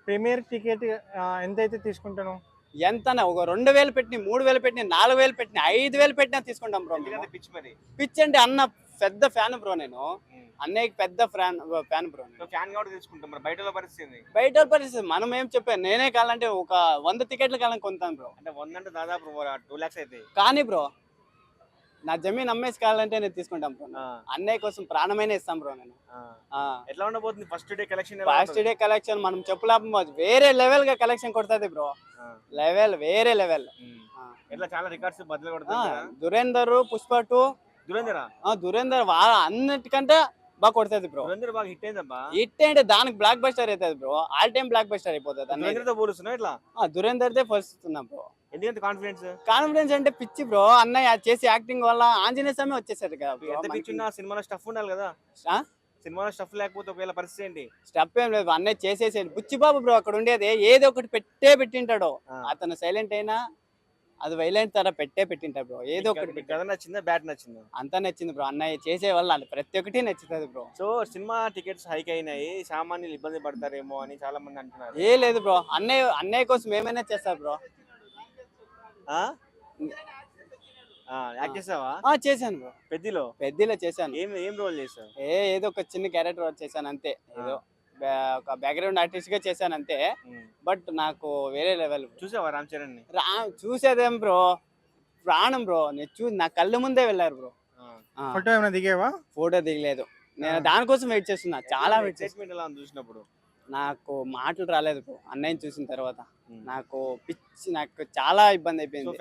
Premier ticket ఎంతైతే తీసుకుంటాను? ఎంతనా ఒక 2000 పెట్టిన 3000 పెట్టిన 4000 పెట్టిన 5000 పెట్టినా తీసుకుంటాం బ్రో. పిచ్ మరి పిచ్ అంటే అన్న పెద్ద ఫ్యాన్ బ్రో. నేను అన్నయ్యకి పెద్ద ఫ్యాన్ బ్రో. ఫ్యాన్ కూడా తీసుకుంటాం మరి. బయట పరిస్థితి బయట పరిస్థితి మనం ఏం చెప్పాను, నేనే కావాలంటే ఒక 100 టికెట్ల కాలం కొంటాను బ్రో. అంటే 100 అంటే దాదాపు 2 lakhs అయితే. కానీ బ్రో నా జమీన్ అమ్మేసి కావాలంటే నేను తీసుకుంటాం బ్రో. అన్నయ్య కోసం ప్రాణమైన ఇస్తాం బ్రో నేను. ఎట్లా ఉండబోతుంది first day collection? First day collection మనం చెప్పులేప వేరే లెవెల్ గా కలెక్షన్ కొడుతుంది బ్రో. లెవెల్ వేరే లెవెల్. ఎట్లా చాలా రికార్డ్స్ బదులు కొడుతుంది. దురేందర్, పుష్ప 2, దురేందర్ అన్నిటికంటే బాగా కొడుతుంది బ్రో. దురేందర్ బాగా హిట్ అయిందబ్బా. హిట్ అంటే దానికి బ్లాక్ బస్టర్ అవుతుంది bro. All time block buster అయిపోతుంది. ఇట్లా దురేందర్ దే ఫస్ట్ బ్రో. ఎందుకంత కాన్ఫిడెన్స్ అంటే పిచ్చి బ్రో. అన్నయ్య చేసి యాక్టింగ్ వల్ల ఆంజనేయ స్వామి వచ్చేసారు కదా. ఎంత పిచ్చి ఉన్నా సినిమాలో స్టఫ్ ఉండాలి కదా. సినిమాలో స్టఫ్ లేకపోతే ఒకవేళ పరిస్థితి ఏంటి? స్టఫ్ ఏం లేదు, అన్నయ్య చేసేసేది. బుచ్చిబాబు బ్రో అక్కడ ఉండేది ఏదో ఒకటి పెట్టింటాడు. అతను సైలెంట్ అయినా అది వైలెంట్ తర పెట్టింటాడు బ్రో. ఏదో ఒకటి. కథ నచ్చిందా, బ్యాట్ నచ్చిందా? అంతా నచ్చింది బ్రో. అన్నయ్య చేసే వల్ల ప్రతి ఒక్కటి నచ్చుతుంది bro. So cinema tickets hike అయినాయి, సామాన్యులు ఇబ్బంది పడతారేమో అని చాలా మంది అంటున్నారు. ఏ లేదు బ్రో, అన్నయ్య కోసం ఏమైనా చేస్తారు బ్రో. యాక్ట్ చేసావా? చేశాను బ్రో. పెద్దిలో చేశాను. ఏం రోల్ చేసావు? ఏదో ఒక చిన్న క్యారెక్టర్ చేశాను అంతే. ఏదో ఒక బ్యాక్గ్రౌండ్ ఆర్టిస్ట్ గా చేశాను అంతే. బట్ నాకు వేరే లెవెల్. చూసావా రామ్ చరణ్ ని? చూసేదేం బ్రో, ప్రాణం బ్రో. నేను నా కళ్ళ ముందే వెళ్ళారు బ్రో. ఫోటో ఏమైనా దిగేవా? ఫోటో దిగలేదు. నేను దానికోసం వెయిట్ చేస్తున్నా. చాలా వెయిట్ చూసినప్పుడు నాకు మాటలు రాలేదు బ్రో. అన్నయ్యని చూసిన తర్వాత నాకు చాలా ఇబ్బంది అయిపోయింది.